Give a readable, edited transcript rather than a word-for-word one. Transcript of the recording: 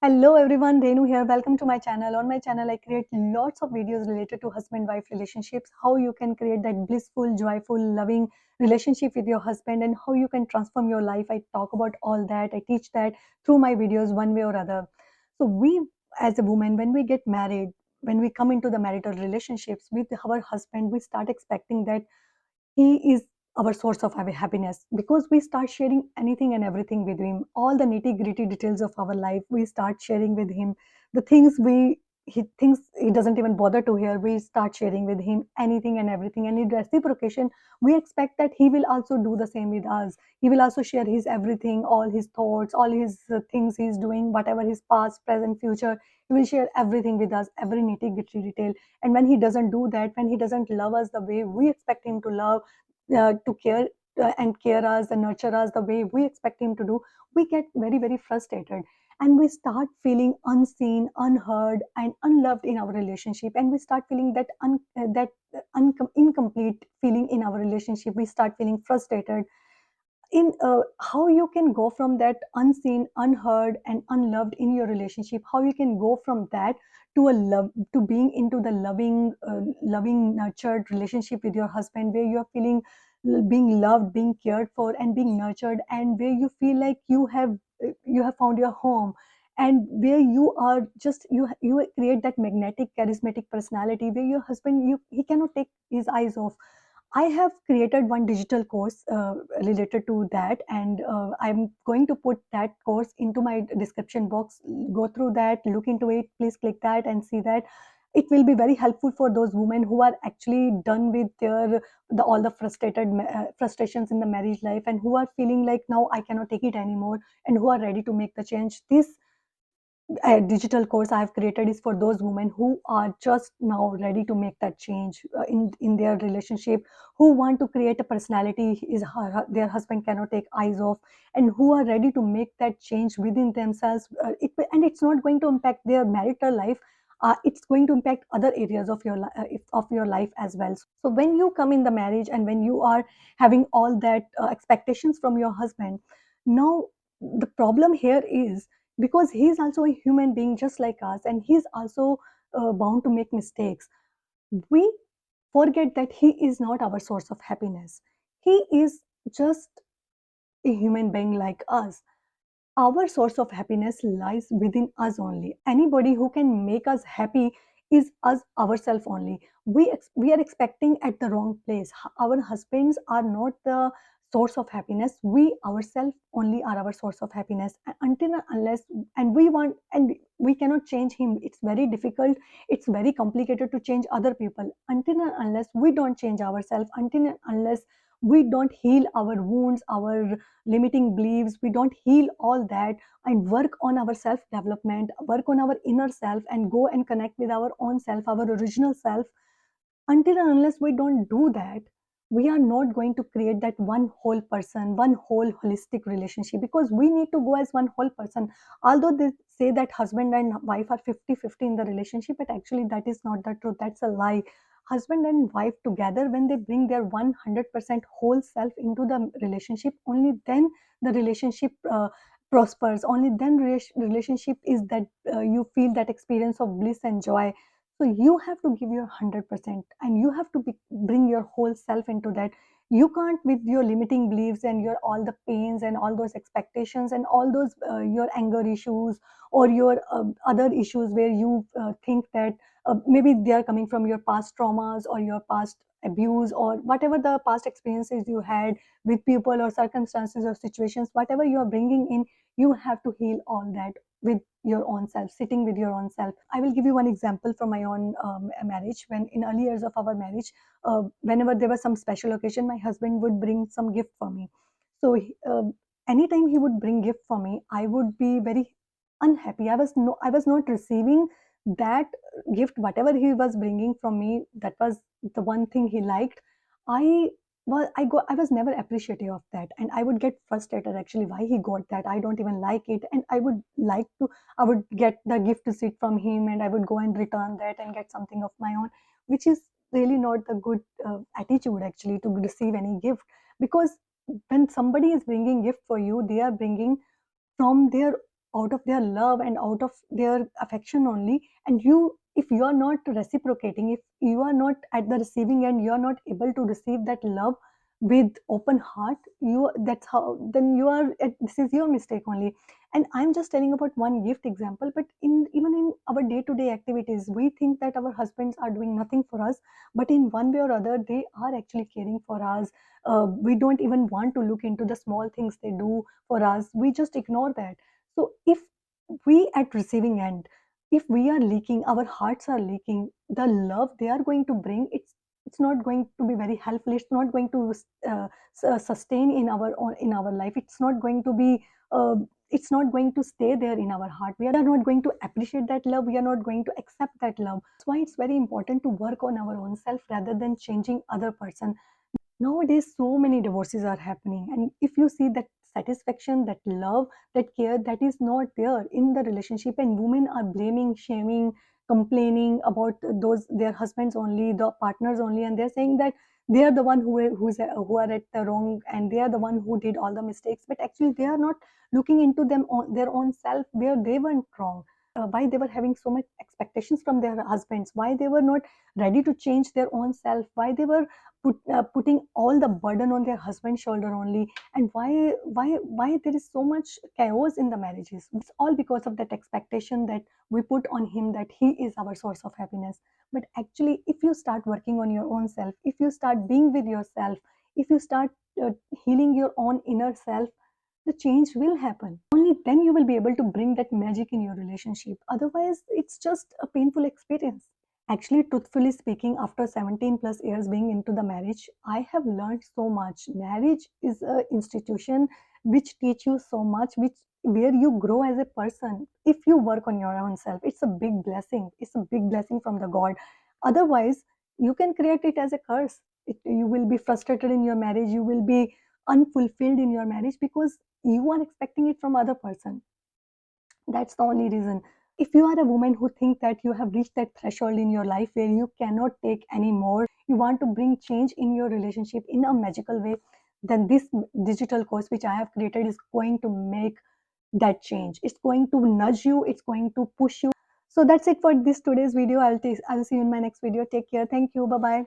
Hello everyone, Renu here. Welcome to my channel. On my channel, I create lots of videos related to husband-wife relationships, how you can create that blissful, joyful, loving relationship with your husband, and how you can transform your life. I talk about all that. I teach that through my videos, one way or other. So we, as a woman, when we get married, when we come into the marital relationships with our husband, we start expecting that he is our source of our happiness because we start sharing anything and everything with him. All the nitty gritty details of our life we start sharing with him. The things he thinks he doesn't even bother to hear, we start sharing with him anything and everything. And in reciprocation, we expect that he will also do the same with us. He will also share his everything, all his thoughts, all his things he's doing, whatever his past, present, future. He will share everything with us, every nitty gritty detail. And when he doesn't do that, when he doesn't love us the way we expect him to love, to care and care us and nurture us the way we expect him to do, we get very, very frustrated. And we start feeling unseen, unheard, and unloved in our relationship. And we start feeling incomplete feeling in our relationship. We start feeling frustrated in how you can go from that unseen, unheard, and unloved in your relationship. How you can go from that to a love, to being into the loving, nurtured relationship with your husband, where you are feeling being loved, being cared for, and being nurtured, and where you feel like you have found your home, and where you are just you create that magnetic, charismatic personality where your husband, he cannot take his eyes off. I have created one digital course related to that, and I'm going to put that course into my description box. Go through that, look into it. Please click that and see that. It will be very helpful for those women who are actually done with all the frustrations in the marriage life, and who are feeling like now I cannot take it anymore, and who are ready to make the change. This a digital course I have created is for those women who are just now ready to make that change in their relationship, who want to create a personality their husband cannot take eyes off, and who are ready to make that change within themselves. And it's not going to impact their marital life. It's going to impact other areas of of your life as well. So when you come in the marriage, and when you are having all that expectations from your husband, now the problem here is, because he's also a human being just like us, and he's also bound to make mistakes. We forget that he is not our source of happiness. He is just a human being like us. Our source of happiness lies within us only. Anybody who can make us happy is us ourselves only. We are expecting at the wrong place. Our husbands are not the source of happiness. We ourselves only are our source of happiness. Until and unless, and we want, and we cannot change him. It's very difficult. It's very complicated to change other people. Until and unless we don't change ourselves, until and unless we don't heal our wounds, our limiting beliefs, we don't heal all that and work on our self development, work on our inner self, and go and connect with our own self, our original self. Until and unless we don't do that, we are not going to create that one whole person, one whole holistic relationship, because we need to go as one whole person. Although they say that husband and wife are 50-50 in the relationship, but actually that is not the truth. That's a lie. Husband and wife together, when they bring their 100% whole self into the relationship, only then the relationship prospers. Only then relationship is that you feel that experience of bliss and joy. So you have to give your 100%, and you have to bring your whole self into that. You can't, with your limiting beliefs and your all the pains and all those expectations and all those your anger issues, or your other issues where you think that maybe they are coming from your past traumas or your past abuse or whatever the past experiences you had with people or circumstances or situations, whatever you are bringing in, you have to heal all that with your own self, sitting with your own self. I will give you one example from my own marriage. When in early years of our marriage, whenever there was some special occasion, my husband would bring some gift for me. So anytime he would bring gift for me, I would be very unhappy. I was not receiving that gift, whatever he was bringing from me. That was the one thing he liked. I I was never appreciative of that, and I would get frustrated actually why he got that. I don't even like it, and I would get the gift to sit from him, and I would go and return that and get something of my own, which is really not the good attitude actually to receive any gift. Because when somebody is bringing gift for you, they are bringing from their out of their love and out of their affection only. And you, if you are not reciprocating, if you are not at the receiving end, you are not able to receive that love with open heart, you, that's how, then you are this is your mistake only. And I'm just telling about one gift example, but in even in our day to day activities, we think that our husbands are doing nothing for us, but in one way or other they are actually caring for us. We don't even want to look into the small things they do for us, we just ignore that. So if we at receiving end, if we are leaking, our hearts are leaking, the love they are going to bring, it's not going to be very helpful, it's not going to sustain in our life, it's not going to be uh, it's not going to stay there in our heart, we are not going to appreciate that love, we are not going to accept that love. That's why it's very important to work on our own self rather than changing other person. Nowadays so many divorces are happening, and if you see that satisfaction, that love, that care, that is not there in the relationship, and women are blaming, shaming, complaining about those their husbands only, the partners only, and they're saying that they are the one who are at the wrong, and they are the one who did all the mistakes, but actually they are not looking into them on their own self where they went wrong. Why they were having so much expectations from their husbands, why they were not ready to change their own self, why they were putting all the burden on their husband's shoulder only, and why there is so much chaos in the marriages. It's all because of that expectation that we put on him, that he is our source of happiness. But actually if you start working on your own self, if you start being with yourself, if you start uh, healing your own inner self, the change will happen. Only then you will be able to bring that magic in your relationship, otherwise it's just a painful experience. Actually, truthfully speaking, after 17 plus years being into the marriage, I have learned so much. Marriage is an institution which teach you so much, which where you grow as a person. If you work on your own self, it's a big blessing. It's a big blessing from the God. Otherwise, you can create it as a curse. You will be frustrated in your marriage. You will be unfulfilled in your marriage because you are expecting it from other person. That's the only reason. If you are a woman who think that you have reached that threshold in your life where you cannot take any more, you want to bring change in your relationship in a magical way, then this digital course which I have created is going to make that change. It's going to nudge you, it's going to push you. So that's it for this today's video. I'll see you in my next video. Take care. Thank you. Bye bye.